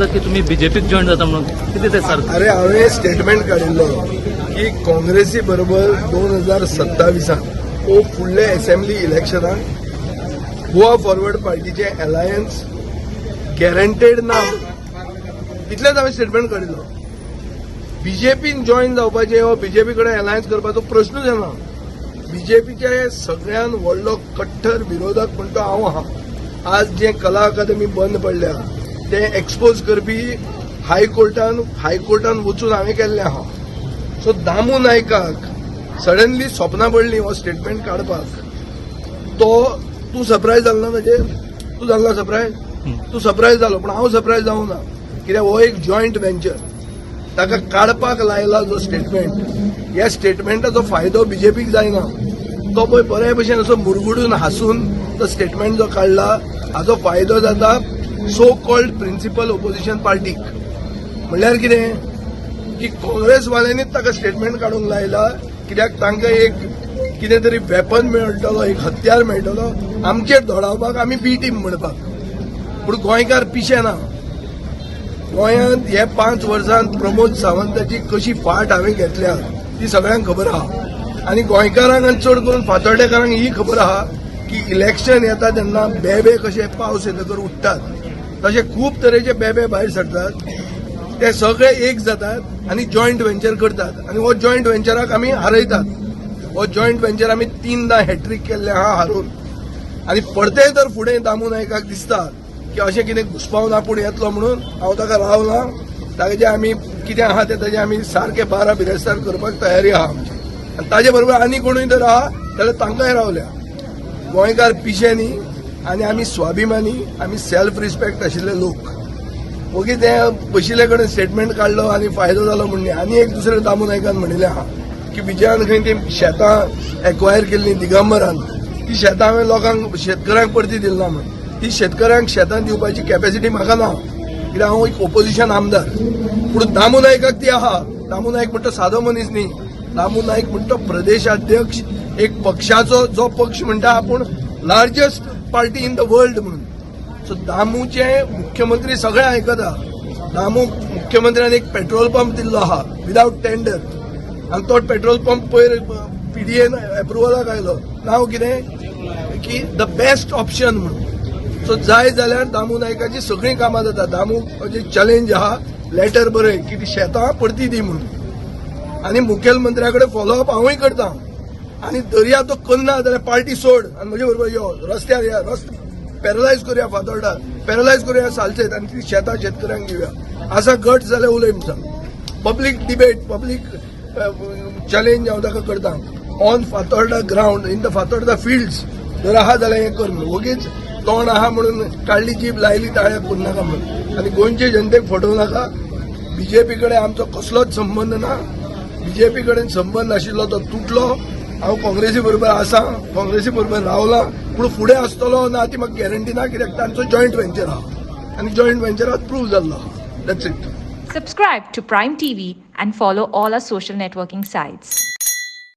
की तुम्ही बीजेपीत जॉईन जाता म्हणून किती ते सर? अरे हांवें स्टेटमेंट काडिल्लो की काँग्रेसी बरोबर 2027 वो फुडले असेंब्ली इलेक्शनाक गोवा फॉरवर्ड पार्टीचे अलायन्स गॅरंटेड ना, इतलेच हांवें स्टेटमेंट काडिल्लो. बीजेपीन जॉईन जावपाचें वा बीजेपी कडेन अलायन्स करपाचो प्रश्नूच येना. बीजेपीचे सगळ्यात व्हडलो कट्टर विरोधक म्हणून तो हांव आहा. आज जे कला अकादमी बंद पडल्या ते एक्सपोज करपी हायकोर्टान वचून हांवें केल्लें आहा. सो दामू नायकाक सडनली सपना पडली हो स्टेटमेंट काडपाक. तो तूं सरप्रायज जालो ना ताचेर? तूं जाल्लो सरप्रायज? तूं सरप्रायज जालो, पण हांव सरप्रायज जावं ना. कित्याक हो एक जॉयंट वेंचर. ताका काडपाक लायला जो स्टेटमेंट, ह्या स्टेटमेंटाचो फायदो बीजेपीक जायना. तो पळय बरे भशेन असो मुरगुडून हांसून तो स्टेटमेंट जो काडला हाचो फायदो जाता सो कॉल्ड प्रिन्सिपल ओपोजिशन पार्टीक. म्हणल्यार कितें की काँग्रेसवाल्यांनीच ताका स्टेटमेंट काडूंक लायला, कित्याक तांकां एक कितें तरी वेपन मेळटलो, एक हत्यार मेळटलो आमचेर धोडावपाक, आमी बी टीम म्हणपाक. पूण गोंयकार पिशे ना. गोंयांत हे 5 वर्सांत प्रमोद सावंताची कशी फाट हांवें घेतल्या ती सगळ्यांक खबर आहा. आनी गोंयकारांक आनी चड करून फातोड्डेकारांक ही खबर आहा की इलेक्शन येता तेन्ना बेबे कशे पावस येतकर उठतात, तशे खूब तरेचे बेबे भायर सरतात. ते सगळे एक जातात आनी जॉयंट वेंचर करतात आनी हो जॉयंट वेंचराक आमी हारयतात. हो जॉयंट वेंचर आमी 3दा हॅट्रीक केल्ले आहा हारून. आनी परते तर फुडें दामू नायकाक दिसता की अशें कितें घुसपावन आपूण येतलो म्हणून हांव ताका रावला. ताजे आमी कितें आहा ते ताजे आमी सारके बारा बिरेस्तार करपाक तयारी आहा आमची. आनी ताजे बरोबर आनी कोणूय जर आहा जाल्यार तांकांय रावल्या. गोंयकार पिशे न्ही आनी आमी स्वाभिमानी, आमी सेल्फ रिस्पेक्ट आशिल्ले लोक. ओगी ते बशिल्ले कडेन स्टेटमेंट काडलो आनी फायदो जालो म्हणले. आनी एक दुसरे दामू नायकान म्हणिल्लें आहा की विजयान खंय ती शेतां एक्वायर केल्लीं दिगंबरान, ती शेतां हांवें लोकांक शेतकऱ्यांक परती दिली ना म्हण. ती शेतकऱ्यांक शेतां दिवपाची कॅपॅसिटी म्हाका ना, कित्याक हांव एक ओपोजिशन आमदार. पूण दामू नायकाक ती आहा. दामू नायक म्हणटा सादो मनीस न्ही. दामू नायक म्हणटा प्रदेशाध्यक्ष एक पक्षाचो, जो पक्ष म्हणटा आपूण largest party in the world म्हणून. सो दामूचे मुख्यमंत्री सगळे आयकता. दामू मुख्यमंत्र्यान एक पेट्रोल पंप दिल्लो आहा विदाउट टेंडर, आनी तो पेट्रोल पंप पयर पीडीएन एप्रुवलाक आयलो. नांव कितें की द बेस्ट ऑप्शन म्हणून. सो जाय जाल्यार दामू नायकाची सगळीं कामां जाता. दामू चॅलेंज आहा, लेटर बरय की ती शेतां परती दी म्हणून. आनी मुखेलमंत्र्या कडेन फॉलोअप हांवूय करता. आनी दर्या तो करना जाल्यार पार्टी सोड आनी म्हजे बरोबर यो रस्त्यार या. रस्ते पॅरलायज करूया फातोर्डा, पॅरलायज करूया सालसेत आनी ती शेतां शेतकऱ्यांक दिवया. असा गट जाल्यार उलय म्हणटा. पब्लीक डिबेट, पब्लीक चॅलेंज हांव ताका करता on Fatorda ground, in the Fatorda fields. जर आहा जाल्यार हें कर म्हणून. ओगीच तोंड आहा म्हणून काडली जीब लायली ताळ्याक करूं नाका म्हणून. आनी गोंयचे जनतेक फटोवं नाका. बीजेपी कडेन आमचो कसलोच संबंद ना. बीजेपी कडेन संबंद आशिल्लो तो तुटलो. हांव काँग्रेसी बरोबर आसा, काँग्रेसी बरोबर रावला, पूण फुडें आसतलो ना ती म्हाका गॅरंटी ना, कित्याक तांचो जॉयंट वेंचर आहा आनी जॉयंट वेंचरात प्रूव्ह जाल्लो आहा. That's it. Subscribe to Prime TV and follow all our social networking sites.